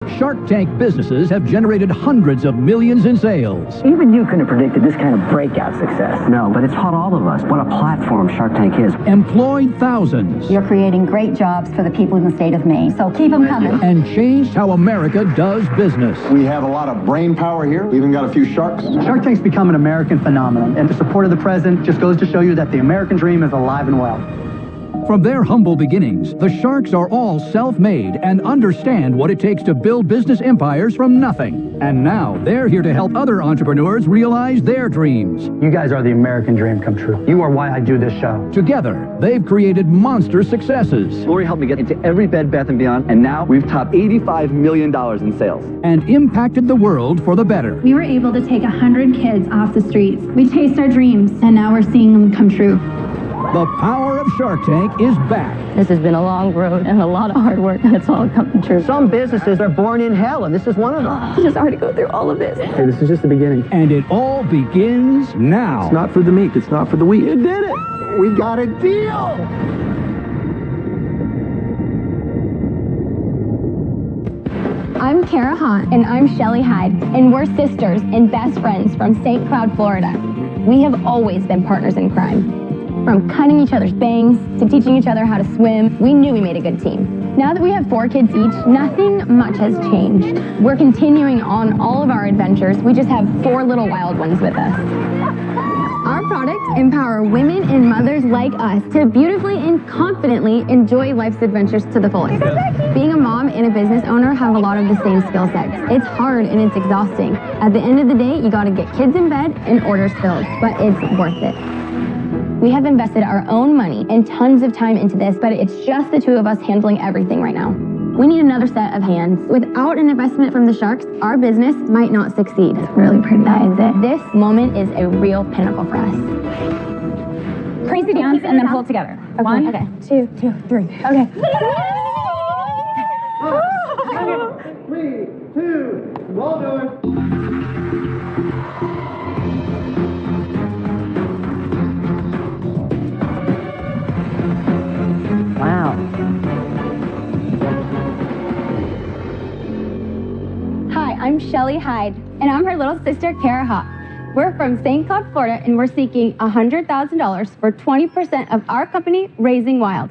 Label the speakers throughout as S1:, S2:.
S1: Shark Tank businesses have generated hundreds of millions in sales.
S2: Even you couldn't have predicted this kind of breakout success.
S3: No, but it's taught all of us what a platform Shark Tank is.
S1: Employed thousands.
S4: You're creating great jobs for the people in the state of Maine, so keep them coming.
S1: And changed how America does business.
S5: We have a lot of brain power here. We even got a few sharks.
S2: Shark Tank's become an American phenomenon, and the support of the president just goes to show you that the American dream is alive and well.
S1: From their humble beginnings, the Sharks are all self-made and understand what it takes to build business empires from nothing. And now they're here to help other entrepreneurs realize their dreams.
S2: You guys are the American dream come true. You are why I do this show.
S1: Together, they've created monster successes.
S6: Lori helped me get into every Bed Bath & Beyond, and now we've topped $85 million in sales.
S1: And impacted the world for the better.
S7: We were able to take 100 kids off the streets. We chased our dreams, and now we're seeing them come true.
S1: The power of Shark Tank is back.
S8: This has been a long road and a lot of hard work, and it's all coming true.
S2: Some businesses are born in hell, and this is one of them.
S8: It's just hard to go through all of this.
S2: Hey, this is just the beginning.
S1: And it all begins now.
S5: It's not for the meek. It's not for the weak.
S2: You did it! We got a deal!
S9: I'm Kara Hahn. And I'm Shelly Hyde. And we're sisters and best friends from St. Cloud, Florida. We have always been partners in crime. From cutting each other's bangs to teaching each other how to swim, we knew we made a good team. Now that we have 4 kids each, nothing much has changed. We're continuing on all of our adventures. We just have 4 little wild ones with us. Our products empower women and mothers like us to beautifully and confidently enjoy life's adventures to the fullest. Being a mom and a business owner have a lot of the same skill sets. It's hard and it's exhausting. At the end of the day, you gotta get kids in bed and orders filled, but it's worth it. We have invested our own money and tons of time into this, but it's just the 2 of us handling everything right now. We need another set of hands. Without an investment from the Sharks, our business might not succeed. It's really pretty. That is it. This moment is a real pinnacle for us.
S8: Crazy dance and then pull it together.
S9: Okay.
S8: 1,
S9: okay.
S8: 2, 3.
S9: Okay.
S5: 3, 2, well done.
S2: Wow.
S9: Hi, I'm Shelly Hyde, and I'm her little sister, Kara Hawk. We're from St. Cloud, Florida, and we're seeking $100,000 for 20% of our company, Raising Wild.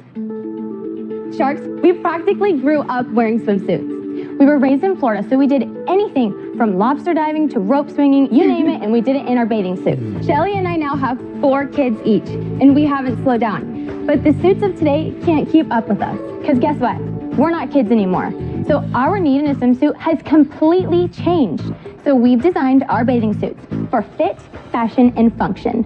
S9: Sharks, we practically grew up wearing swimsuits. We were raised in Florida, so we did anything from lobster diving to rope swinging, you name it, and we did it in our bathing suit. Shelly and I now have 4 kids each, and we haven't slowed down. But the suits of today can't keep up with us, because guess what? We're not kids anymore. So our need in a swimsuit has completely changed. So we've designed our bathing suits for fit, fashion, and function.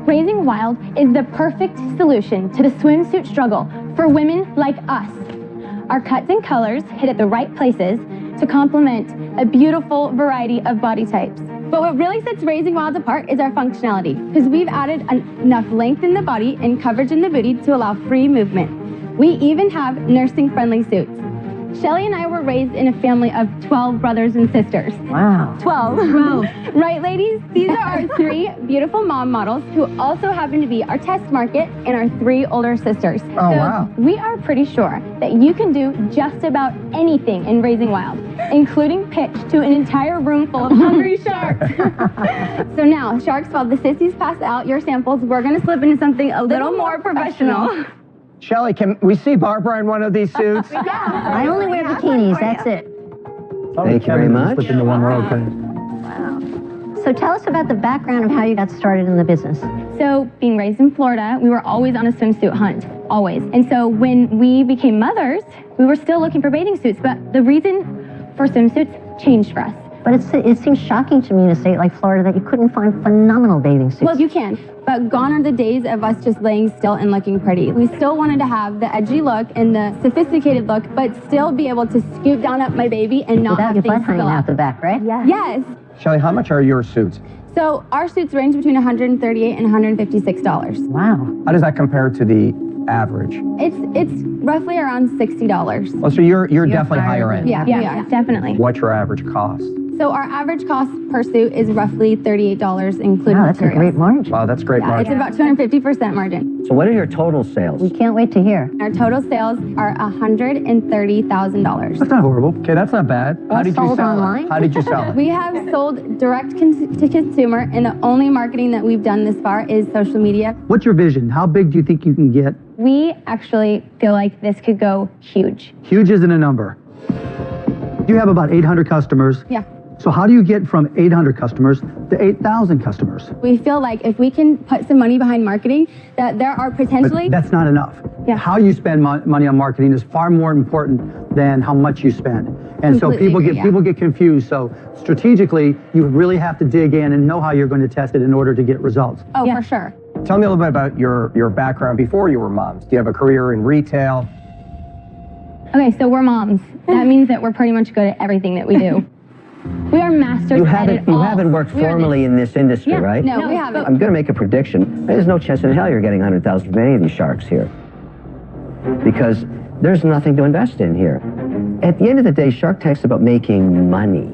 S9: Raising Wild is the perfect solution to the swimsuit struggle for women like us. Our cuts and colors hit at the right places to complement a beautiful variety of body types. But what really sets Raising Wild apart is our functionality, because we've added enough length in the body and coverage in the booty to allow free movement. We even have nursing-friendly suits. Shelly and I were raised in a family of 12 brothers and sisters.
S2: Wow.
S9: 12. Right, ladies? These are our 3 beautiful mom models who also happen to be our test market and our 3 older sisters.
S2: Oh, wow.
S9: We are pretty sure that you can do just about anything in Raising Wild, including pitch to an entire room full of hungry sharks. So now, sharks, while the sissies pass out your samples, we're going to slip into something a little more professional.
S2: Shelly, can we see Barbara in one of these suits?
S4: I only wear bikinis, that's it.
S3: Thank you very much.
S2: Slip into one row, please.
S4: Wow. So tell us about the background of how you got started in the business.
S9: So being raised in Florida, we were always on a swimsuit hunt, always. And so when we became mothers, we were still looking for bathing suits, but the reason for swimsuits changed for us.
S4: But it seems shocking to me in a state like Florida that you couldn't find phenomenal bathing suits.
S9: Well, you can, but gone are the days of us just laying still and looking pretty. We still wanted to have the edgy look and the sophisticated look, but still be able to scoop down up my baby and not
S4: without
S9: have
S4: your
S9: things
S4: butt hanging
S9: spill
S4: out
S9: out
S4: the back, right?
S9: Yeah. Yes.
S2: Shelly, how much are your suits?
S9: So our suits range between $138 and $156.
S4: Wow.
S2: How does that compare to the average?
S9: It's roughly around $60.
S2: Well, so you're definitely higher end.
S9: Yeah, definitely.
S2: What's your average cost?
S9: So our average cost per suit is roughly $38, including
S4: Wow, that's a
S9: materials.
S4: great margin.
S3: Wow, that's great
S9: Yeah,
S3: margin.
S9: it's about 250% margin.
S3: So what are your total sales?
S4: We can't wait to hear.
S9: Our total sales are $130,000.
S2: That's not horrible. Okay, that's not bad. How did you
S4: Sold
S2: sell
S4: online?
S2: it? How did you sell it?
S9: We have sold direct to consumer, and the only marketing that we've done this far is social media.
S2: What's your vision? How big do you think you can get?
S9: We actually feel like this could go huge.
S2: Huge isn't a number. You have about 800 customers.
S9: Yeah.
S2: So how do you get from 800 customers to 8,000 customers?
S9: We feel like if we can put some money behind marketing, that there are potentially...
S2: But that's not enough.
S9: Yeah.
S2: How you spend money on marketing is far more important than how much you spend. And so
S9: Completely agree,
S2: people get confused. So strategically, you really have to dig in and know how you're going to test it in order to get results.
S9: Oh, for sure.
S3: Tell me a little bit about your background before you were moms. Do you have a career in retail?
S9: Okay, so we're moms. That means that we're pretty much good at everything that we do. We are masters at it all.
S3: You haven't worked formally in this industry, right?
S9: No, we haven't.
S3: I'm going to make a prediction. There's no chance in hell you're getting 100,000 from any of these sharks here. Because there's nothing to invest in here. At the end of the day, Shark Tank's about making money,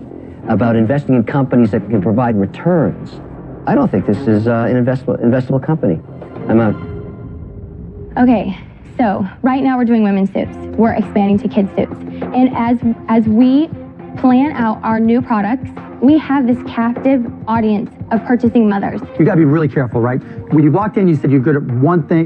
S3: about investing in companies that can provide returns. I don't think this is an investable company. I'm out.
S9: Okay, so right now we're doing women's suits. We're expanding to kids' suits. And as we plan out our new products, we have this captive audience of purchasing mothers.
S2: You got to be really careful, right? When you walked in, you said you're good at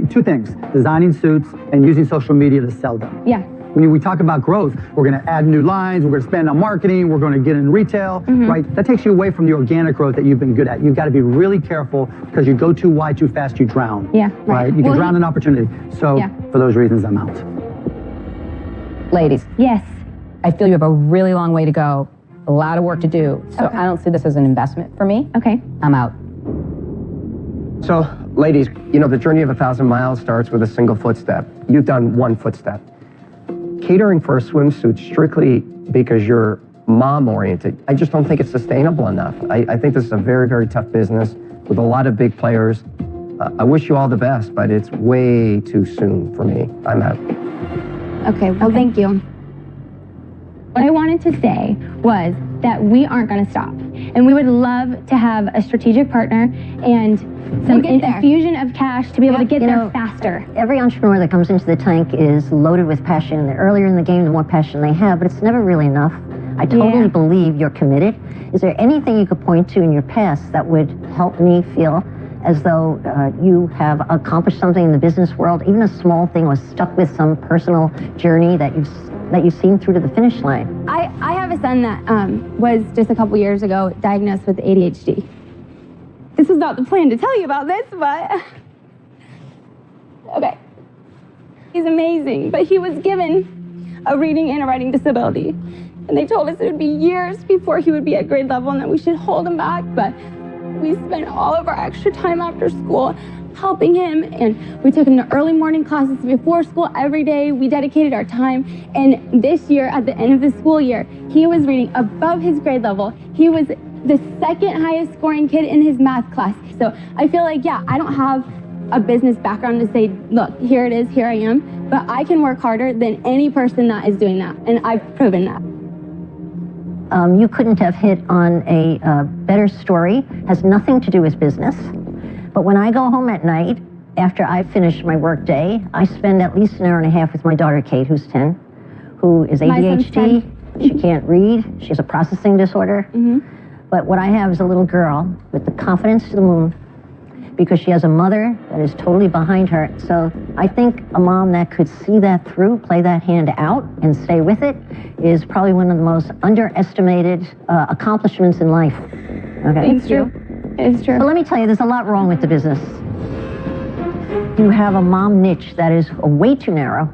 S2: two things, designing suits and using social media to sell them.
S9: Yeah.
S2: When we talk about growth, we're going to add new lines, we're going to spend on marketing, we're going to get in retail, right? That takes you away from the organic growth that you've been good at. You've got to be really careful because you go too wide, too fast, you drown.
S9: Yeah,
S2: right. You can drown an opportunity. So for those reasons, I'm out.
S10: Ladies.
S9: Yes.
S10: I feel you have a really long way to go, a lot of work to do. So I don't see this as an investment for me.
S9: Okay.
S10: I'm out.
S3: So, ladies, you know, the journey of 1,000 miles starts with a single footstep. You've done one footstep. Catering for a swimsuit strictly because you're mom-oriented, I just don't think it's sustainable enough. I think this is a very, very tough business with a lot of big players. I wish you all the best, but it's way too soon for me. I'm out.
S9: Okay, well, thank you. What I wanted to say was that we aren't going to stop. And we would love to have a strategic partner and some infusion of cash to be able to get there faster.
S4: Every entrepreneur that comes into the tank is loaded with passion. The earlier in the game, the more passion they have, but it's never really enough. I totally believe you're committed. Is there anything you could point to in your past that would help me feel as though you have accomplished something in the business world, even a small thing, was stuck with some personal journey that you've seen through to the finish line?
S9: I have a son that was just a couple years ago diagnosed with ADHD. This was not the plan to tell you about this, but okay. He's amazing, but he was given a reading and a writing disability. And they told us it would be years before he would be at grade level and that we should hold him back, but we spent all of our extra time after school helping him, and we took him to early morning classes before school every day. We dedicated our time, and this year, at the end of the school year, he was reading above his grade level. He was the second highest scoring kid in his math class. So I feel like, yeah, I don't have a business background to say, look, here it is, here I am, but I can work harder than any person that is doing that, and I've proven that.
S4: You couldn't have hit on a better story. Has nothing to do with business. But when I go home at night, after I finish my work day, I spend at least an hour and a half with my daughter, Kate, who's 10, who is ADHD. She can't read. She has a processing disorder. But what I have is a little girl with the confidence to the moon because she has a mother that is totally behind her. So I think a mom that could see that through, play that hand out, and stay with it is probably one of the most underestimated accomplishments in life. Okay?
S9: It's true. It's true.
S4: But let me tell you, there's a lot wrong with the business. You have a mom niche that is way too narrow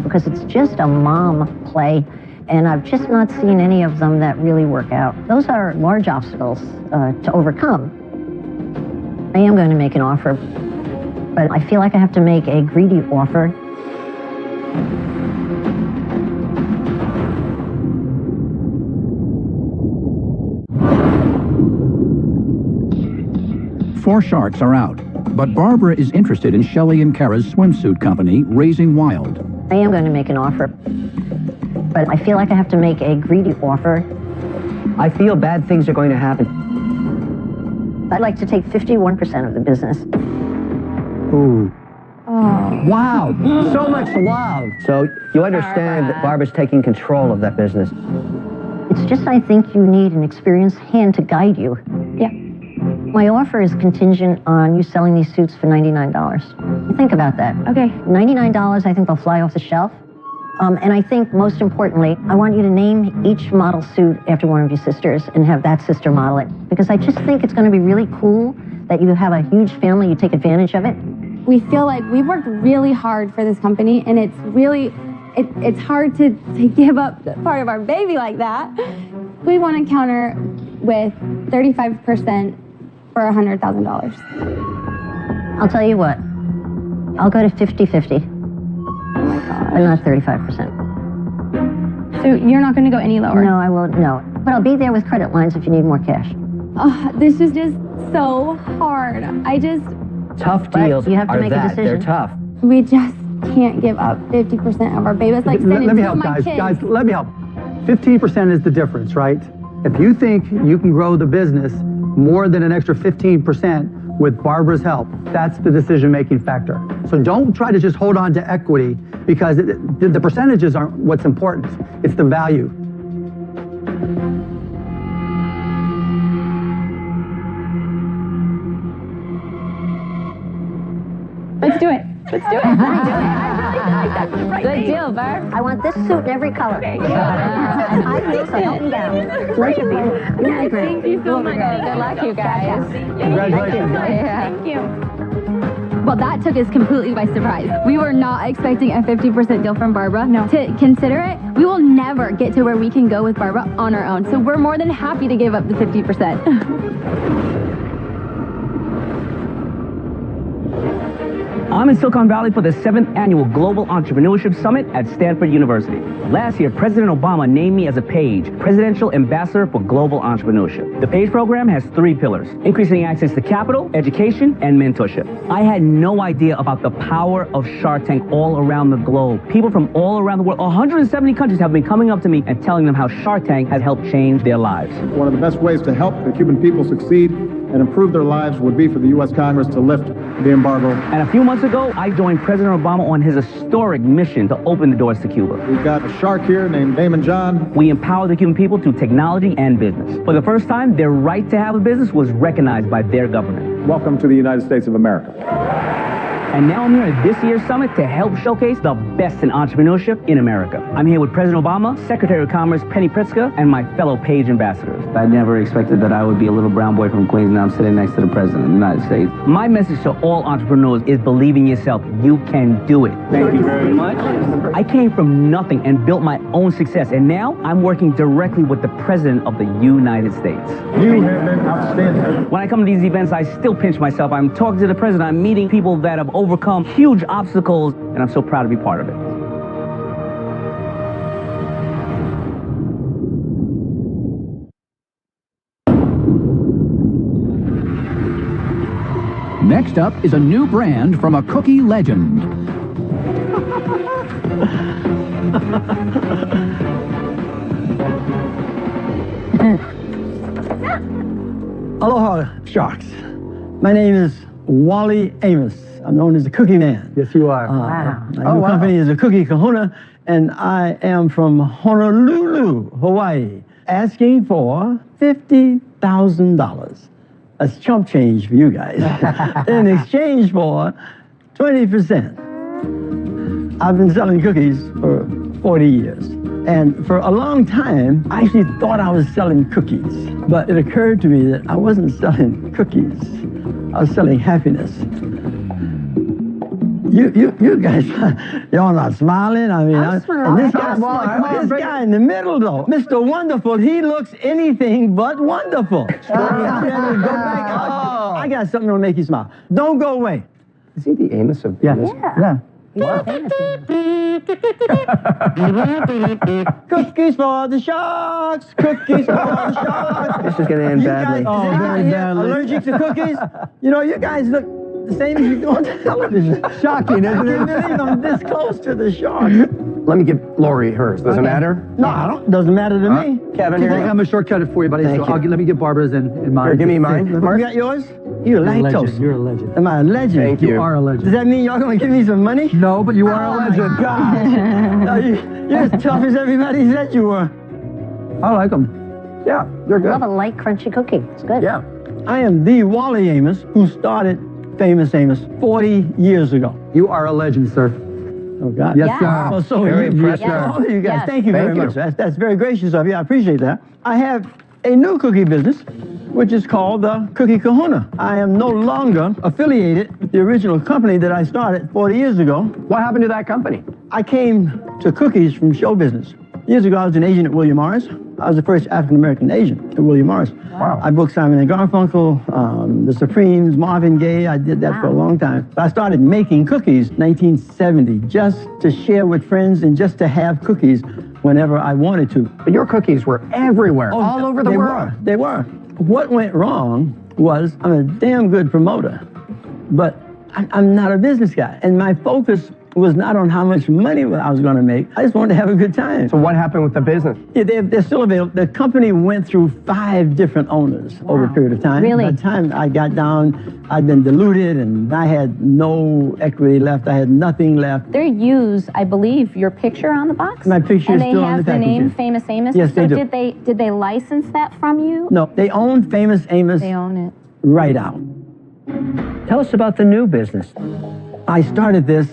S4: because it's just a mom play, and I've just not seen any of them that really work out. Those are large obstacles to overcome. I am going to make an offer, but I feel like I have to make a greedy offer.
S1: Four sharks are out, but Barbara is interested in Shelley and Kara's swimsuit company, Raising Wild.
S4: I am going to make an offer, but I feel like I have to make a greedy offer.
S3: I feel bad things are going to happen.
S4: I'd like to take 51% of the business.
S2: Ooh.
S9: Oh.
S3: Wow, so much love. So you understand that Barbara's taking control of that business.
S4: It's just I think you need an experienced hand to guide you.
S9: Yeah.
S4: My offer is contingent on you selling these suits for $99. Think about that.
S9: Okay.
S4: $99, I think they'll fly off the shelf. And I think, most importantly, I want you to name each model suit after one of your sisters and have that sister model it. Because I just think it's going to be really cool that you have a huge family, you take advantage of it.
S9: We feel like we've worked really hard for this company, and it's really, it's hard to give up part of our baby like that. We want to counter with 35% for $100,000.
S4: I'll tell you what, I'll go to 50-50. But not 35%.
S9: So you're not going to go any lower?
S4: No, I won't, no. But I'll be there with credit lines if you need more cash.
S9: Oh, this is just so hard.
S3: Tough deals
S4: you have to
S3: are
S4: make a
S3: that.
S4: decision.
S3: They're tough.
S9: We just can't give up 50% of our baby. It's like sending
S2: Let me
S9: two of
S2: help,
S9: my
S2: guys.
S9: kids.
S2: Guys, let me help. 15% is the difference, right? If you think you can grow the business more than an extra 15% with Barbara's help, that's the decision-making factor. So don't try to just hold on to equity, because the percentages aren't what's important. It's the value.
S9: Let's do it. Let's do it.
S10: Good deal, Barb.
S4: I want this suit in every color. And I feel so help me down. Thank you so much.
S10: Good luck, you guys.
S2: Congratulations, guys.
S10: Yeah.
S9: Thank you. Well, that took us completely by surprise. We were not expecting a 50% deal from Barbara. No. To consider it, we will never get to where we can go with Barbara on our own. So we're more than happy to give up the 50%.
S11: I'm in Silicon Valley for the 7th Annual Global Entrepreneurship Summit at Stanford University. Last year, President Obama named me as a PAGE, Presidential Ambassador for Global Entrepreneurship. The PAGE program has 3 pillars: increasing access to capital, education, and mentorship. I had no idea about the power of Shark Tank all around the globe. People from all around the world, 170 countries, have been coming up to me and telling them how Shark Tank has helped change their lives.
S5: One of the best ways to help the Cuban people succeed and improve their lives would be for the U.S. Congress to lift the embargo.
S11: And a few months ago, I joined President Obama on his historic mission to open the doors to Cuba.
S5: We've got a shark here named Damon John.
S11: We empower the Cuban people through technology and business. For the first time, their right to have a business was recognized by their government.
S5: Welcome to the United States of America.
S11: And now I'm here at this year's summit to help showcase the best in entrepreneurship in America. I'm here with President Obama, Secretary of Commerce Penny Pritzker, and my fellow PAGE ambassadors. I never expected that I would be a little brown boy from Queens, and now I'm sitting next to the President of the United States. My message to all entrepreneurs is believe in yourself. You can do it. Thank you very much. I came from nothing and built my own success, and now I'm working directly with the President of the United States.
S5: You have been outstanding.
S11: When I come to these events, I still pinch myself. I'm talking to the President. I'm meeting people that have overcome huge obstacles, and I'm so proud to be part of it.
S1: Next up is a new brand from a cookie legend.
S12: Aloha, Sharks. My name is Wally Amos. I'm known as the Cookie Man.
S2: Yes, you are.
S12: My new company is the Cookie Kahuna, and I am from Honolulu, Hawaii, asking for $50,000. That's chump change for you guys. In exchange for 20%. I've been selling cookies for 40 years. And for a long time, I actually thought I was selling cookies. But it occurred to me that I wasn't selling cookies. I was selling happiness. You guys, y'all not smiling. I mean, and this guy in the middle, though, Mr. Wonderful, he looks anything but wonderful. Go back. Oh, I got something that'll make you smile. Don't go away.
S3: Is he the Amos of
S2: Yes. Yeah.
S12: Wow. Cookies for the Sharks. Cookies for the Sharks.
S3: This is going to end badly.
S12: Oh, very badly. Allergic to cookies? You know, you guys look the same as you do on television. Shocking, isn't it? I can't believe I'm this close to the Sharks.
S3: Let me give Lori hers. Does it matter?
S2: No, I don't. Doesn't matter to me.
S3: Kevin,
S2: I'm
S3: here.
S2: going to shortcut it for you, buddy.
S3: Thank
S2: So
S3: you.
S2: let me get Barbara's in mine.
S3: Here, give me mine.
S12: Mark, you got yours? You're
S2: You're a
S12: lactose.
S2: legend. You're a legend.
S12: Am I a legend?
S3: Thank you.
S2: You are a legend.
S12: Does that mean y'all going to give me some money?
S2: No, but you are a legend.
S12: God. No, you're as tough as everybody said you were.
S2: I like them.
S3: Yeah, they're good.
S4: Love a light, crunchy cookie. It's good.
S3: Yeah.
S12: I am the Wally Amos who started Famous Amos 40 years ago.
S2: You are a legend, sir.
S12: Oh, God.
S2: Yes,
S4: Yes.
S2: sir.
S12: Well, so
S3: Very
S12: you,
S3: impressive.
S12: all of you guys,
S4: Yes.
S12: thank you very
S3: Thank
S12: much.
S3: you.
S12: That's very gracious of you. I appreciate that. I have a new cookie business, which is called the Cookie Kahuna. I am no longer affiliated with the original company that I started 40 years ago.
S3: What happened to that company?
S12: I came to cookies from show business. Years ago, I was an agent at William Morris. I was the first African-American agent at William Morris.
S3: Wow.
S12: I booked Simon & Garfunkel, the Supremes, Marvin Gaye. I did that for a long time. I started making cookies 1970 just to share with friends and just to have cookies whenever I wanted to.
S3: But your cookies were everywhere, all over the world.
S12: They were. What went wrong was I'm a damn good promoter, but I'm not a business guy. And my focus was not on how much money I was going to make. I just wanted to have a good time.
S3: So what happened with the business?
S12: Yeah, they're still available. The company went through 5 different owners over a period of time.
S4: Really?
S12: By the time I got down, I'd been diluted and I had no equity left. I had nothing left.
S10: They use, I believe, your picture on the box.
S12: My picture is still on the
S10: And they have the name
S12: packaging.
S10: Famous Amos.
S12: Yes, they
S10: so
S12: do.
S10: did they license that from you?
S12: No, they own Famous Amos
S10: They own it.
S12: right out.
S11: Tell us about the new business.
S12: I started this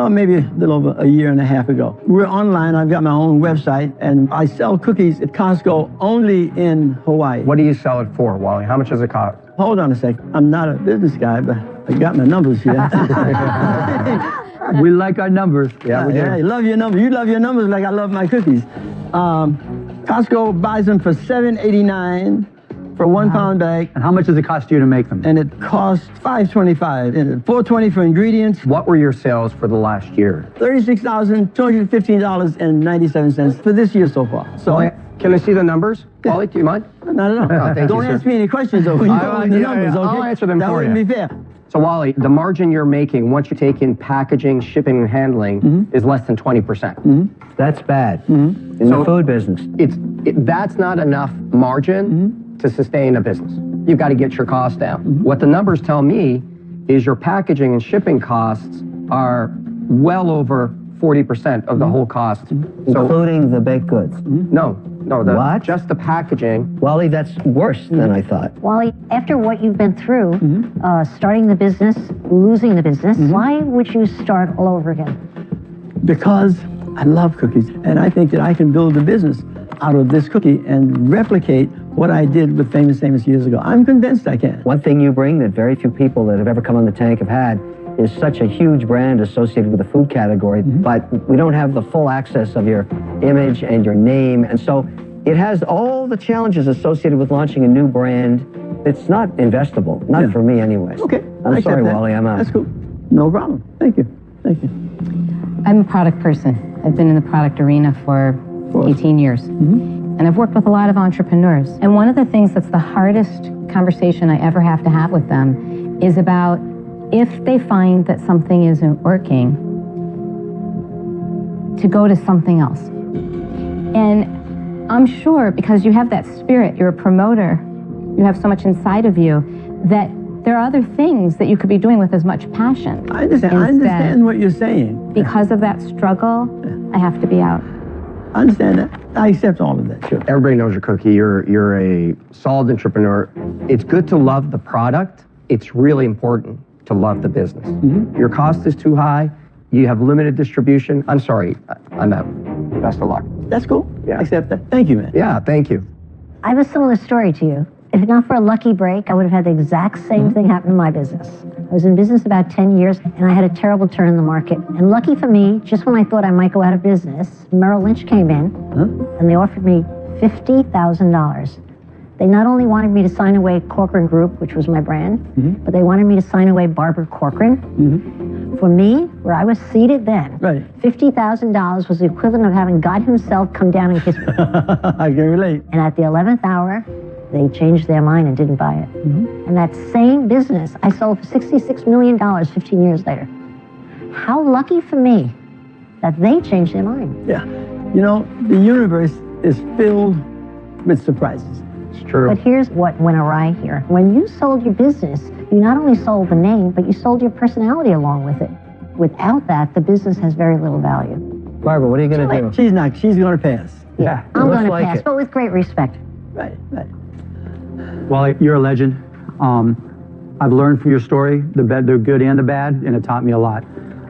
S12: maybe a little over a year and a half ago. We're online. I've got my own website, and I sell cookies at Costco only in Hawaii.
S3: What do you sell it for, Wally? How much does it cost?
S12: Hold on a sec. I'm not a business guy, but I got my numbers here.
S2: We like our numbers.
S3: Yeah, we do.
S12: I love your numbers. You love your numbers like I love my cookies. Costco buys them for $7.89 for a 1 pound bag.
S2: And how much does it cost you to make them?
S12: And it costs $5.25 and $4.20 for ingredients.
S3: What were your sales for the last year?
S12: $36,215.97 for this year so far. So
S3: Can I see the numbers? Wally, do you mind?
S12: not at all.
S3: Oh, thank
S12: Don't
S3: you,
S12: ask
S3: sir.
S12: me any questions though. When you
S3: I-
S12: go with the
S3: yeah,
S12: numbers,
S3: yeah,
S12: okay?
S3: I'll answer them
S12: that
S3: for you.
S12: wouldn't be fair.
S3: So Wally, the margin you're making once you take in packaging, shipping, and handling is less than 20%.
S11: That's bad. In the food business.
S3: That's not enough margin to sustain a business. You've got to get your costs down. What the numbers tell me is your packaging and shipping costs are well over 40% of the whole cost. So
S11: Including the baked goods.
S3: no,
S11: What?
S3: just the packaging.
S11: Wally, that's worse than I thought.
S4: Wally, after what you've been through, starting the business, losing the business, why would you start all over again?
S12: Because I love cookies, and I think that I can build a business out of this cookie and replicate what I did with Famous Amos years ago. I'm convinced I can.
S11: One thing you bring that very few people that have ever come on the tank have had is such a huge brand associated with the food category, but we don't have the full access of your image and your name. And so it has all the challenges associated with launching a new brand. It's not investable, not for me anyways.
S12: Okay. I
S11: I'm
S12: accept
S11: sorry,
S12: that.
S11: Wally, I'm out.
S12: That's cool. No problem. Thank you. Thank you.
S10: I'm a product person. I've been in the product arena for 18 years. And I've worked with a lot of entrepreneurs. And one of the things that's the hardest conversation I ever have to have with them is about if they find that something isn't working, to go to something else. And I'm sure because you have that spirit, you're a promoter, you have so much inside of you, that there are other things that you could be doing with as much passion.
S12: I understand what you're saying.
S10: Because of that struggle, I have to be out.
S12: I understand that. I accept all of that, sure.
S3: Everybody knows your cookie. You're a solid entrepreneur. It's good to love the product. It's really important to love the business. Your cost is too high. You have limited distribution. I'm sorry. I'm out. Best of luck.
S12: That's cool.
S3: Yeah.
S12: I accept that. Thank you, man.
S3: Yeah, thank you.
S4: I have a similar story to you. If not for a lucky break, I would have had the exact same thing happen in my business. I was in business about 10 years, and I had a terrible turn in the market. And lucky for me, just when I thought I might go out of business, Merrill Lynch came in, and they offered me $50,000. They not only wanted me to sign away Corcoran Group, which was my brand, but they wanted me to sign away Barbara Corcoran. For me, where I was seated then, $50,000 was the equivalent of having God himself come down and kiss me.
S12: I can relate.
S4: And at the 11th hour, they changed their mind and didn't buy it. And that same business, I sold for $66 million 15 years later. How lucky for me that they change their mind.
S12: Yeah. You know, the universe is filled with surprises.
S3: It's true.
S4: But here's what went awry here. When you sold your business, you not only sold the name, but you sold your personality along with it. Without that, the business has very little value.
S3: Barbara, what are you going to do?
S12: She's not. She's going to pass.
S4: Yeah, I'm going to pass, but with great respect.
S12: Right.
S2: Well, you're a legend. I've learned from your story, the good and the bad, and it taught me a lot.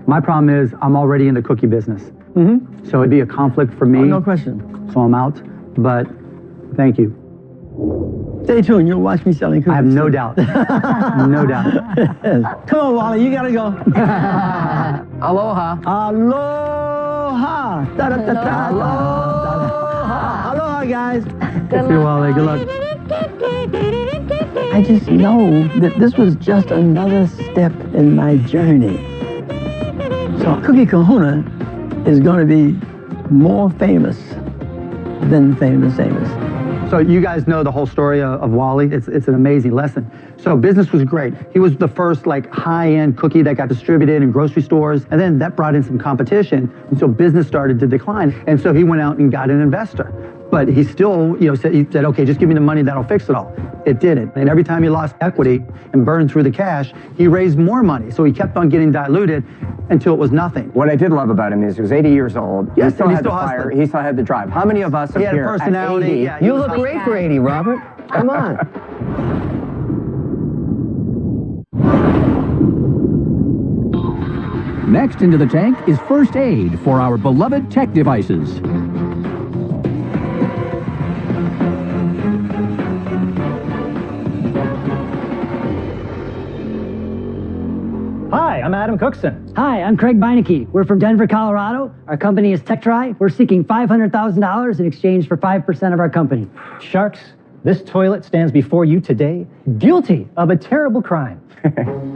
S2: My problem is I'm already in the cookie business. Mm-hmm. So it'd be a conflict for me.
S12: Oh, no question.
S2: So I'm out, but thank you.
S12: Stay tuned. You'll watch me selling cookies.
S2: I have no doubt. No doubt.
S12: Come on, Wally. You got to go.
S3: Aloha.
S12: Aloha. Da-da-da-da. Aloha. Aloha, guys.
S2: See you, Wally. Good luck.
S12: I just know that this was just another step in my journey. So Cookie Kahuna is going to be more famous than famous.
S2: So you guys know the whole story of Wally. It's an amazing lesson. So business was great. He was the first like high-end cookie that got distributed in grocery stores, and then that brought in some competition, and so business started to decline. And so he went out and got an investor. But he still, said, okay, just give me the money, that'll fix it all. It didn't. And every time he lost equity and burned through the cash, he raised more money. So he kept on getting diluted until it was nothing.
S3: What I did love about him is he was 80 years old.
S2: Yes,
S3: he still
S2: and
S3: had the fire. He still had the drive. How many of us
S2: He
S3: up
S2: had a
S3: here
S2: personality.
S3: at 80?
S2: Yeah,
S3: You look great for 80, Robert. Come on.
S1: Next into the tank is first aid for our beloved tech devices.
S13: Hi, I'm Adam Cookson. Hi, I'm Craig Beinecke. We're from Denver, Colorado. Our company is TechTry. We're seeking $500,000 in exchange for 5% of our company. Sharks, this toilet stands before you today guilty of a terrible crime.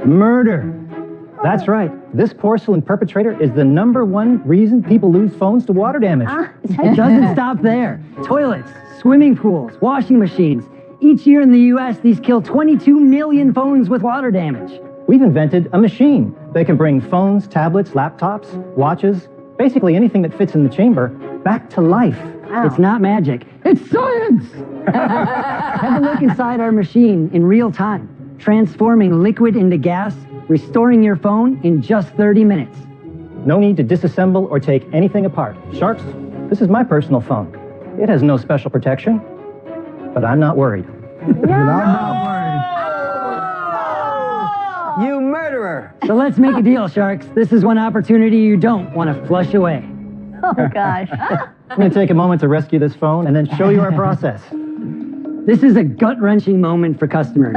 S13: Murder. That's right. This porcelain perpetrator is the #1 reason people lose phones to water damage. It doesn't stop there. Toilets, swimming pools, washing machines. Each year in the U.S., these kill 22 million phones with water damage. We've invented a machine that can bring phones, tablets, laptops, watches, basically anything that fits in the chamber, back to life. Wow. It's not magic. It's science! Have a look inside our machine in real time, transforming liquid into gas, restoring your phone in just 30 minutes. No need to disassemble or take anything apart. Sharks, this is my personal phone. It has no special protection, but I'm not worried.
S2: I'm not worried.
S3: You murderer!
S13: So let's make a deal, Sharks. This is one opportunity you don't want to flush away.
S4: Oh, gosh.
S13: I'm going to take a moment to rescue this phone and then show you our process. This is a gut-wrenching moment for customers.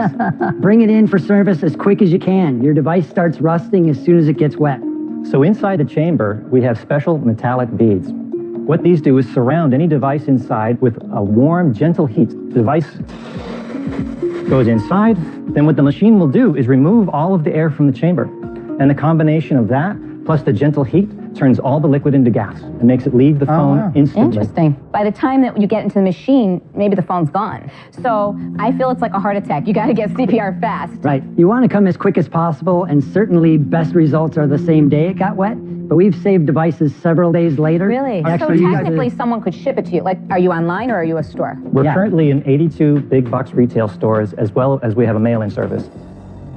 S13: Bring it in for service as quick as you can. Your device starts rusting as soon as it gets wet. So inside the chamber, we have special metallic beads. What these do is surround any device inside with a warm, gentle heat. The device goes inside, then what the machine will do is remove all of the air from the chamber. And the combination of that, plus the gentle heat, turns all the liquid into gas and makes it leave the phone instantly.
S10: Interesting. By the time that you get into the machine, maybe the phone's gone. So I feel it's like a heart attack. You got to get CPR fast.
S13: Right. You want to come as quick as possible, and certainly best results are the same day it got wet. But we've saved devices several days later.
S10: Really?
S13: Actually,
S10: so technically someone could ship it to you. Like, are you online or are you a store?
S13: We're currently in 82 big box retail stores, as well as we have a mail-in service.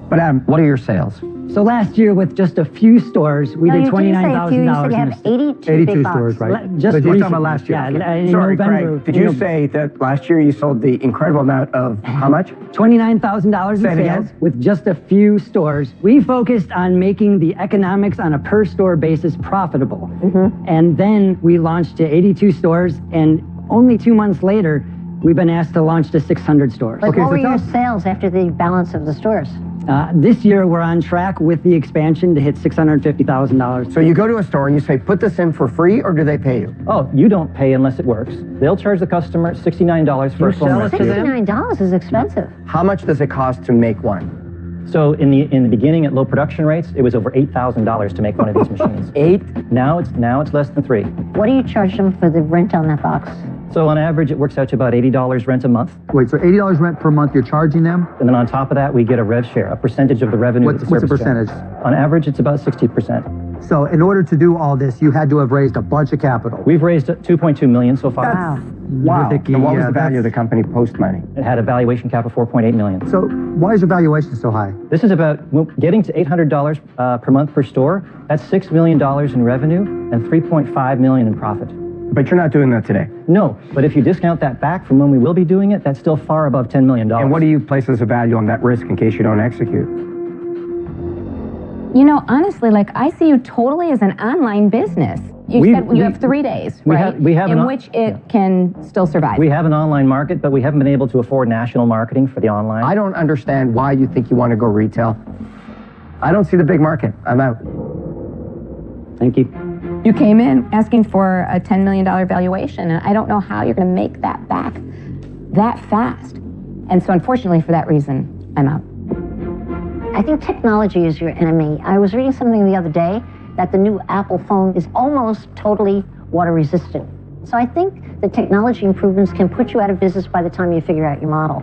S3: But Adam, what are your sales?
S13: So last year, with just a few stores, we did $29,000.
S4: You said you have 82
S2: 82
S4: big
S2: stores,
S4: boxes.
S2: right?
S13: Just
S2: but you're
S13: recently.
S2: talking about last year.
S13: Yeah, in
S3: Sorry,
S13: November.
S3: Craig, did you say that last year you sold the incredible amount of how much?
S13: $29,000 in
S3: Say it
S13: sales
S3: again.
S13: with just a few stores. We focused on making the economics on a per-store basis profitable. And then we launched to 82 stores, and only 2 months later, we've been asked to launch to 600 stores.
S4: Like, what were your sales after the balance of the stores?
S13: This year, we're on track with the expansion to hit $650,000.
S3: So you go to a store and you say, put this in for free, or do they pay you?
S13: Oh, you don't pay unless it works. They'll charge the customer $69 for a phone rescue.
S4: $69 is expensive.
S3: How much does it cost to make one?
S13: So in the beginning, at low production rates, it was over $8,000 to make one of these machines.
S3: 8?
S13: Now it's less than 3.
S4: What do you charge them for the rent on that box?
S13: So on average, it works out to about $80 rent a month.
S2: Wait, so $80 rent per month you're charging them?
S13: And then on top of that, we get a rev share, a percentage of the revenue.
S2: What's the percentage?
S13: On average, it's about 60%.
S2: So in order to do all this, you had to have raised a bunch of capital.
S13: We've raised $2.2 million so far.
S3: Wow.
S2: Ridiculous.
S3: And what was
S2: Yeah,
S3: the value of the company post-money?
S13: It had a valuation cap of $4.8 million.
S2: So why is your valuation so high?
S13: This is about getting to $800 per month per store. That's $6 million in revenue and $3.5 million in profit.
S3: But you're not doing that today.
S13: No, but if you discount that back from when we will be doing it, that's still far above $10 million.
S3: And what do you place as a value on that risk in case you don't execute?
S10: You know, honestly, like, I see you totally as an online business. You said you have 3 days, right?
S13: We have
S10: in which it can still survive.
S13: We have an online market, but we haven't been able to afford national marketing for the online.
S3: I don't understand why you think you want to go retail. I don't see the big market. I'm out.
S13: Thank you.
S10: You came in asking for a $10 million valuation, and I don't know how you're going to make that back that fast. And so, unfortunately, for that reason, I'm out.
S4: I think technology is your enemy. I was reading something the other day that the new Apple phone is almost totally water resistant. So I think the technology improvements can put you out of business by the time you figure out your model.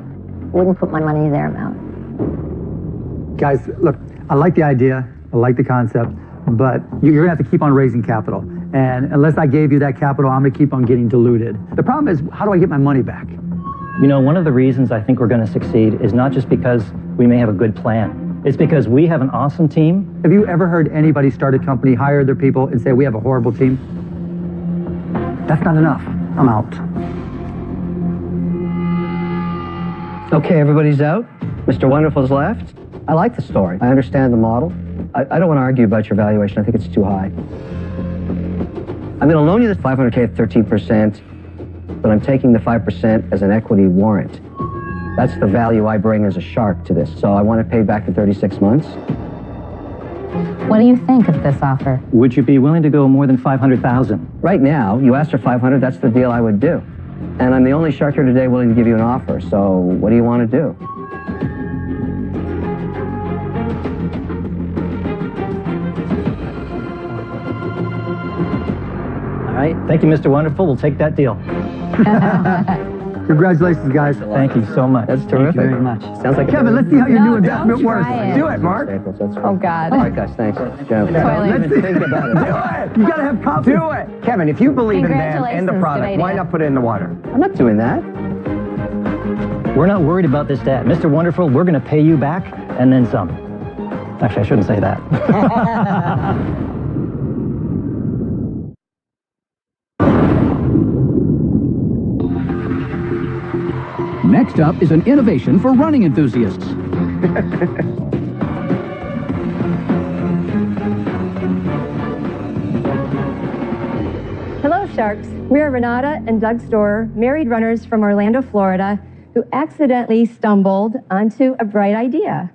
S4: Wouldn't put my money there, I'm out.
S2: Guys, look, I like the idea, I like the concept, but you're gonna have to keep on raising capital. And unless I gave you that capital, I'm gonna keep on getting diluted. The problem is, how do I get my money back?
S13: You know, one of the reasons I think we're going to succeed is not just because we may have a good plan. It's because we have an awesome team.
S2: Have you ever heard anybody start a company, hire their people, and say, we have a horrible team? That's not enough. I'm out.
S14: Okay, everybody's out. Mr. Wonderful's left. I like the story. I understand the model. I don't want to argue about your valuation. I think it's too high. I'm going to loan you the $500K at 13%, but I'm taking the 5% as an equity warrant. That's the value I bring as a shark to this. So I want to pay back in 36 months.
S10: What do you think of this offer?
S13: Would you be willing to go more than $500,000?
S14: Right now, you asked for $500. That's the deal I would do. And I'm the only shark here today willing to give you an offer. So what do you want to do?
S13: All right. Thank you, Mr. Wonderful. We'll take that deal.
S2: Congratulations, guys.
S13: Thank you so much.
S14: That's terrific.
S2: Thank you very much.
S14: Sounds like
S2: Kevin, let's see how your new investment works.
S3: Do it, Mark.
S10: Oh, God.
S14: All right, guys, thanks. Jeff.
S10: Toilet.
S14: Think about it.
S3: Do it.
S2: You gotta have confidence.
S3: Do it. Kevin, if you believe in them and the
S10: Congratulations,
S3: product,
S10: good
S3: why
S10: idea.
S3: not put it in the water?
S14: I'm not doing that.
S13: We're not worried about this debt. Mr. Wonderful, we're going to pay you back and then some. Actually, I shouldn't say that.
S1: Next up is an innovation for running enthusiasts.
S15: Hello, Sharks. We are Renata and Doug Storer, married runners from Orlando, Florida, who accidentally stumbled onto a bright idea.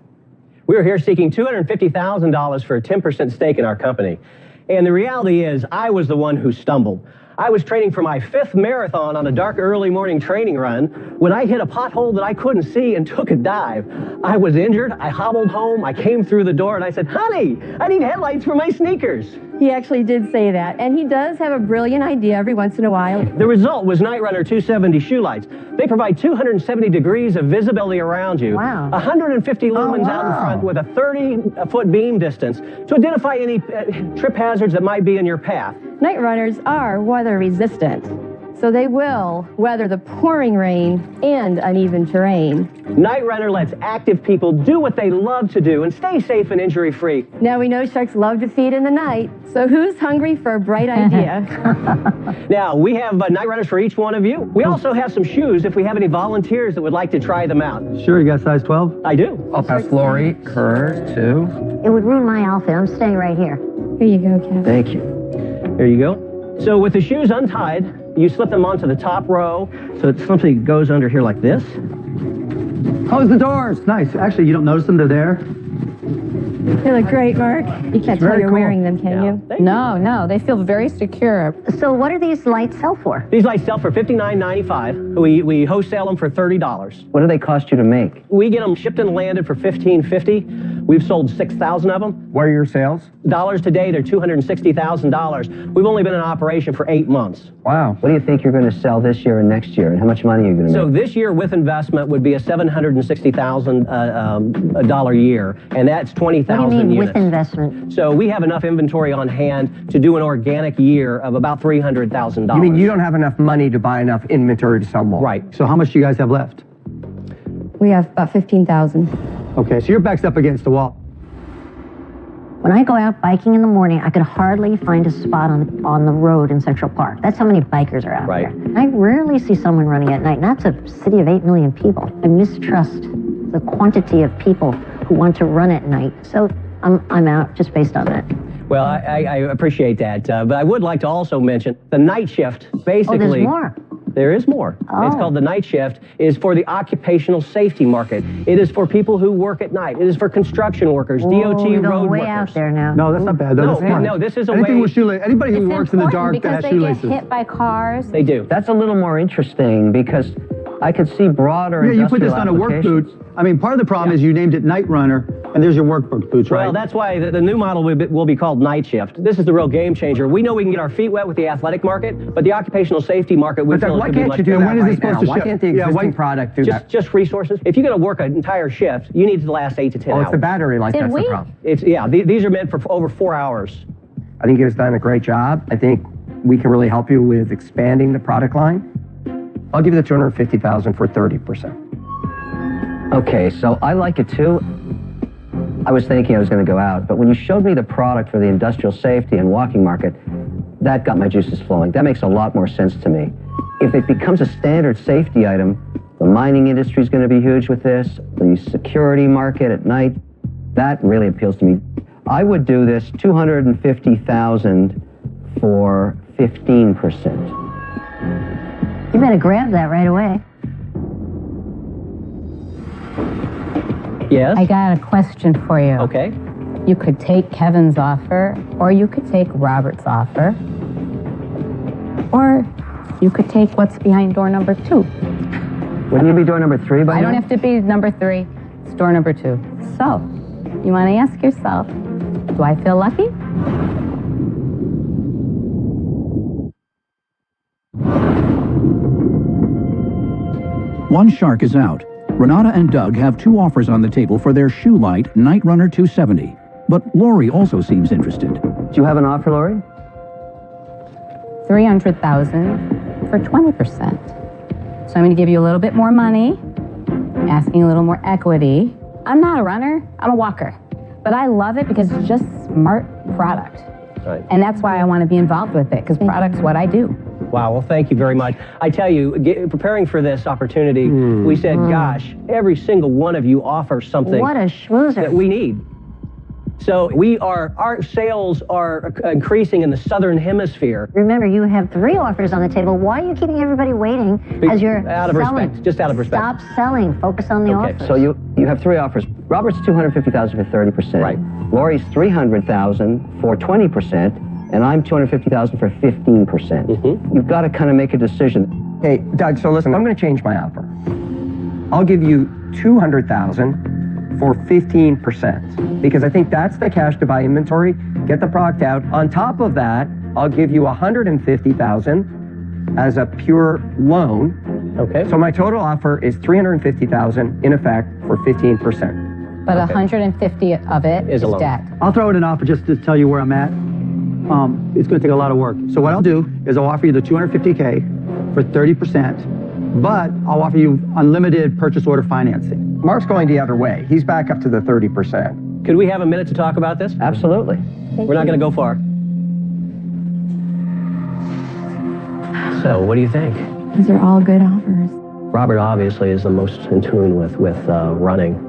S16: We are here seeking $250,000 for a 10% stake in our company. And the reality is, I was the one who stumbled. I was training for my 5th marathon on a dark early morning training run when I hit a pothole that I couldn't see and took a dive. I was injured, I hobbled home, I came through the door and I said, honey, I need headlights for my sneakers.
S15: He actually did say that, and he does have a brilliant idea every once in a while.
S16: The result was Night Runner 270 shoe lights. They provide 270 degrees of visibility around you.
S4: Wow.
S16: 150 lumens out in front with a 30-foot beam distance to identify any trip hazards that might be in your path.
S15: Night runners are weather resistant, so they will weather the pouring rain and uneven terrain.
S16: Night Runner lets active people do what they love to do and stay safe and injury-free.
S15: Now we know sharks love to feed in the night, so who's hungry for a bright idea?
S16: Now, we have Night Runners for each one of you. We also have some shoes if we have any volunteers that would like to try them out.
S2: Sure, you got size 12?
S16: I do.
S3: I'll pass Lori, her, too.
S4: It would ruin my outfit. I'm staying right here.
S15: Here you go, Kevin.
S3: Thank you.
S16: There you go. So with the shoes untied, you slip them onto the top row, so it simply goes under here like this.
S2: Close the doors. Nice. Actually, you don't notice them. They're there.
S15: They look great, Mark. You can't tell you're wearing them, can you?
S10: No, they feel very secure.
S4: So what do these lights sell for?
S16: These lights sell for $59.95. We wholesale them for $30.
S14: What do they cost you to make?
S16: We get them shipped and landed for $15.50. We've sold 6,000 of them.
S3: What are your sales?
S16: Dollars to date are $260,000. We've only been in operation for 8 months.
S14: Wow. What do you think you're going to sell this year and next year, and how much money are you going to make?
S16: So this year with investment would be a $760,000 year, and that's 20,000
S4: What do you mean
S16: units.
S4: with investment?
S16: So we have enough inventory on hand to do an organic year of about $300,000.
S3: You mean you don't have enough money to buy enough inventory to sell more?
S16: Right.
S2: So how much do you guys have left?
S15: We have about 15,000.
S2: Okay, so you're backed up against the wall.
S4: When I go out biking in the morning, I could hardly find a spot on the road in Central Park. That's how many bikers are out there. I rarely see someone running at night, and that's a city of 8 million people. I mistrust the quantity of people who want to run at night. So I'm out just based on that.
S16: Well, I appreciate that, but I would like to also mention the night shift, basically.
S4: Oh, there's more.
S16: There is more.
S4: Oh.
S16: It's called the night shift, is for the occupational safety market. It is for people who work at night. It is for construction workers, DOT
S4: you're
S16: road
S4: going way
S16: workers.
S4: out there now.
S2: No, that's not bad. That's smart.
S16: No, this is a
S2: Anything
S16: way.
S2: with shoelace. Anybody who works in the dark that has shoelaces.
S10: They get hit by cars.
S16: They do.
S14: That's a little more interesting because I could see broader
S2: Yeah, you put this
S14: industrial
S2: on a work
S14: applications.
S2: boot. I mean, part of the problem is you named it Night Runner, and there's your work boots, right?
S16: Well, that's why the new model will be called night shift. This is the real game changer. We know we can get our feet wet with the athletic market, but the occupational safety market, we feel it could be much better.
S3: When is this supposed to ship? Why can't the existing product do that?
S16: Just resources. If you're going to work an entire shift, you need to last 8 to 10 hours.
S3: It's the battery life that's the problem.
S16: These are meant for over 4 hours.
S3: I think you've done a great job. I think we can really help you with expanding the product line. I'll give you the $250,000 for 30%.
S14: Okay, so I like it too. I was thinking I was going to go out, but when you showed me the product for the industrial safety and walking market, that got my juices flowing. That makes a lot more sense to me. If it becomes a standard safety item, the mining industry is going to be huge with this, the security market at night, that really appeals to me. I would do this $250,000 for 15%.
S4: You better grab that right away.
S16: Yes?
S10: I got a question for you.
S16: Okay.
S10: You could take Kevin's offer, or you could take Robert's offer, or you could take what's behind door number 2.
S14: Wouldn't you be door number 3 by now?
S10: I don't have to be number 3. It's door number 2. So, you want to ask yourself, do I feel lucky?
S1: One shark is out. Renata and Doug have 2 offers on the table for their shoe light Night Runner 270. But Lori also seems interested.
S14: Do you have an offer, Lori?
S10: $300,000 for 20%. So I'm going to give you a little bit more money. I'm asking a little more equity. I'm not a runner, I'm a walker. But I love it because it's just smart product.
S16: Right.
S10: And that's why I want to be involved with it, because product's what I do.
S16: Wow, well, thank you very much. I tell you, preparing for this opportunity, we said, gosh, every single one of you offers something
S4: What a schmoozer.
S16: that we need. So our sales are increasing in the southern hemisphere.
S4: Remember, you have 3 offers on the table. Why are you keeping everybody waiting as you're
S16: Out of
S4: selling?
S16: respect, just out of respect.
S4: Stop selling. Focus on the offers.
S14: So you have 3 offers. Robert's $250,000 for 30%.
S16: Right.
S14: Lori's $300,000 for 20%, and I'm $250,000 for 15%. You've got to kind of make a decision.
S3: Hey, Doug, so listen, I'm going to change my offer. I'll give you $200,000 for 15%, because I think that's the cash to buy inventory, get the product out. On top of that, I'll give you $150,000 as a pure loan.
S16: Okay.
S3: So my total offer is $350,000 in effect for 15%.
S10: But 150 of it is debt.
S2: I'll throw in an offer just to tell you where I'm at. It's going to take a lot of work. So what I'll do is I'll offer you the $250K for 30%, but I'll offer you unlimited purchase order financing.
S3: Mark's going the other way. He's back up to the 30%.
S16: Could we have a minute to talk about this?
S14: Absolutely.
S16: We're not going to go far. So, what do you think?
S15: These are all good offers.
S16: Robert obviously is the most in tune with running.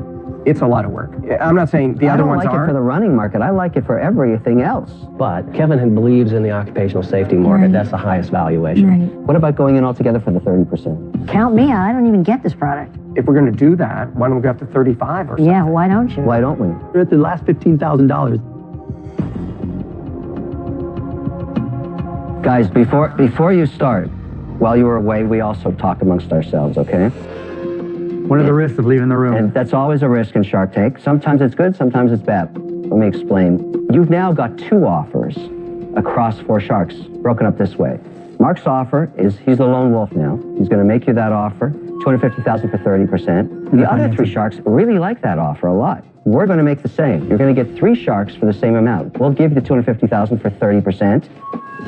S3: It's a lot of work. I'm not saying the other ones
S14: I don't like it for the running market. I like it for everything else.
S16: But Kevin believes in the occupational safety market.
S15: Right.
S16: That's the highest valuation.
S15: Right.
S14: What about going in altogether for the 30%?
S4: Count me out. I don't even get this product.
S3: If we're going to do that, why don't we go up to 35 or something?
S4: Yeah, why don't you?
S14: Why don't we?
S2: We're at the last $15,000.
S14: Guys, before you start, while you were away, we also talked amongst ourselves, okay?
S2: What are the risks of leaving the room?
S14: And that's always a risk in Shark Tank. Sometimes it's good, sometimes it's bad. Let me explain. You've now got 2 offers across 4 sharks, broken up this way. Mark's offer is, he's the lone wolf now. He's going to make you that offer, $250,000 for 30%. The other 3 sharks really like that offer a lot. We're going to make the same. You're going to get 3 sharks for the same amount. We'll give you the $250,000 for 30%.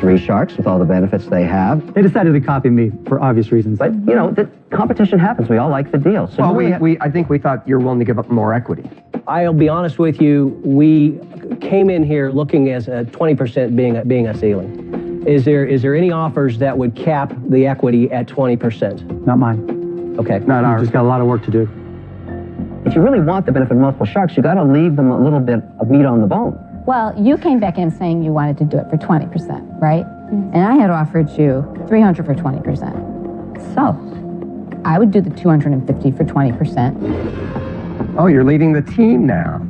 S14: 3 sharks with all the benefits they have.
S2: They decided to copy me for obvious reasons.
S14: But, you know, the competition happens. We all like the deal. So
S3: well, I think we thought you're willing to give up more equity.
S16: I'll be honest with you, we came in here looking as a 20% being a ceiling. Is there any offers that would cap the equity at 20%?
S2: Not mine.
S16: Okay.
S2: Not ours. We've just got a lot of work to do.
S14: If you really want the benefit of multiple sharks, you got to leave them a little bit of meat on the bone.
S10: Well, you came back in saying you wanted to do it for 20%, right? And I had offered you $300 for 20%. So, I would do the $250 for 20%.
S3: Oh, you're leading the team now.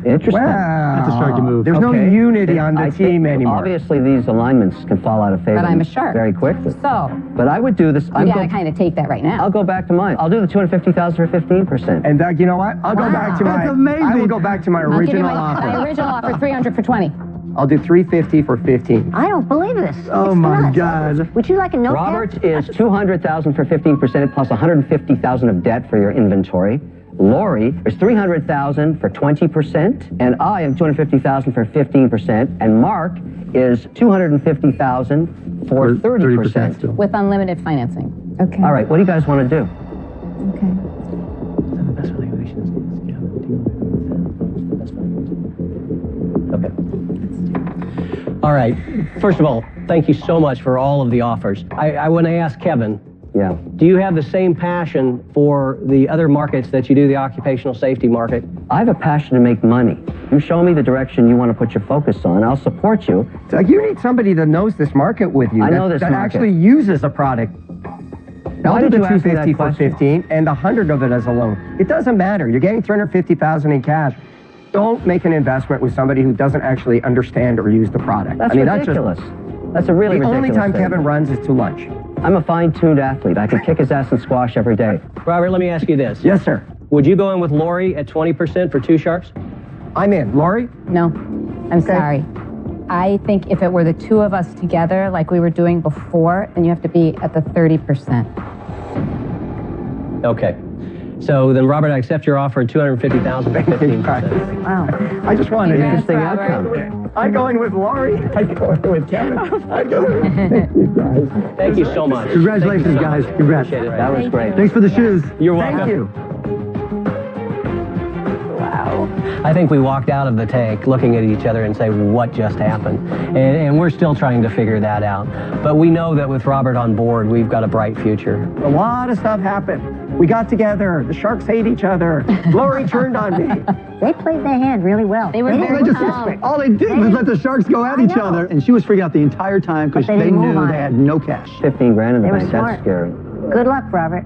S14: Interesting.
S3: Wow.
S2: That's a sharky move.
S3: There's no unity on the team anymore.
S14: Obviously, these alignments can fall out of favor.
S10: But I'm a shark.
S14: Very quickly.
S10: So.
S14: But I would do this.
S10: You gotta kind of take that right now.
S14: I'll go back to mine. I'll do the $250,000 for 15%.
S3: And Doug, you know what? I'll go back to my.
S2: That's amazing.
S3: I will go back to my original offer.
S10: My original offer, $300 for 20.
S3: I'll do $350 for 15.
S4: I don't believe this.
S2: Oh my God.
S4: Would you like a notepad?
S14: Robert is $200,000 for 15% plus $150,000 of debt for your inventory. Lori is $300,000 for 20%, and I am $250,000 for 15%, and Mark is $250,000 for 30%.
S10: With unlimited financing.
S15: Okay.
S14: All right, what do you guys want to do?
S16: Okay. All right. First of all, thank you so much for all of the offers. I want to ask Kevin.
S14: Yeah.
S16: Do you have the same passion for the other markets that you do, the occupational safety market?
S14: I have a passion to make money. You show me the direction you want to put your focus on, I'll support you.
S3: Doug, you need somebody that knows this market with you.
S14: I know this
S3: that
S14: market.
S3: actually uses a product.
S14: Why
S3: I'll do
S14: did
S3: the
S14: you ask me that
S3: $250 for
S14: question?
S3: 15 and $100 of it as a loan. It doesn't matter. You're getting $350,000 in cash. Don't make an investment with somebody who doesn't actually understand or use the product.
S14: That's ridiculous. That's a really ridiculous
S3: The only time
S14: thing.
S3: Kevin runs is to lunch.
S14: I'm a fine-tuned athlete. I can kick his ass in squash every day.
S16: Robert, let me ask you this.
S3: Yes, sir.
S16: Would you go in with Lori at 20% for 2 sharks?
S3: I'm in. Lori?
S10: No, I'm sorry. I think if it were the 2 of us together, like we were doing before, then you have to be at the 30%.
S16: Okay. So then, Robert, I accept your offer at $250,000 for 15%.
S4: Wow.
S3: I just want an
S10: Congrats,
S3: interesting
S10: Robert.
S3: outcome. I'm going with Lori. I'm going with Kevin. I'm going with... Thank you, guys.
S16: Thank you so much.
S2: Congratulations, guys. Congrats.
S16: Appreciate it.
S14: That was great.
S2: Thanks for the shoes.
S16: You're welcome.
S3: Thank you.
S16: Wow. I think we walked out of the tank looking at each other and say, what just happened? And we're still trying to figure that out. But we know that with Robert on board, we've got a bright future.
S3: A lot of stuff happened. We got together. The sharks hate each other. Lori turned on me.
S4: They played their hand really well.
S10: They were
S4: didn't
S10: very
S4: lose.
S2: All they did was let the sharks go at each other. And she was freaking out the entire time because
S4: But they
S2: they
S4: didn't move
S2: knew
S4: on
S2: they
S4: it.
S2: had no cash.
S14: 15 grand in the
S4: They were
S14: bank,
S4: smart.
S14: that's scary.
S4: Good luck, Robert.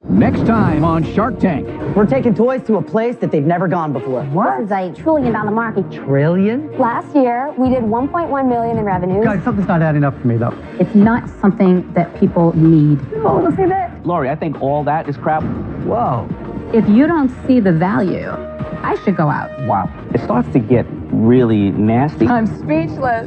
S1: Next time on Shark Tank.
S17: We're taking toys to a place that they've never gone before.
S9: This is a $1 trillion market.
S14: Trillion?
S9: Last year, we did $1.1 million in revenues.
S2: Guys, something's not adding up for me, though.
S10: It's not something that people need.
S9: Oh, look at that.
S11: Lori, I think all that is crap.
S14: Whoa.
S10: If you don't see the value, I should go out.
S11: Wow. It starts to get really nasty.
S10: I'm speechless.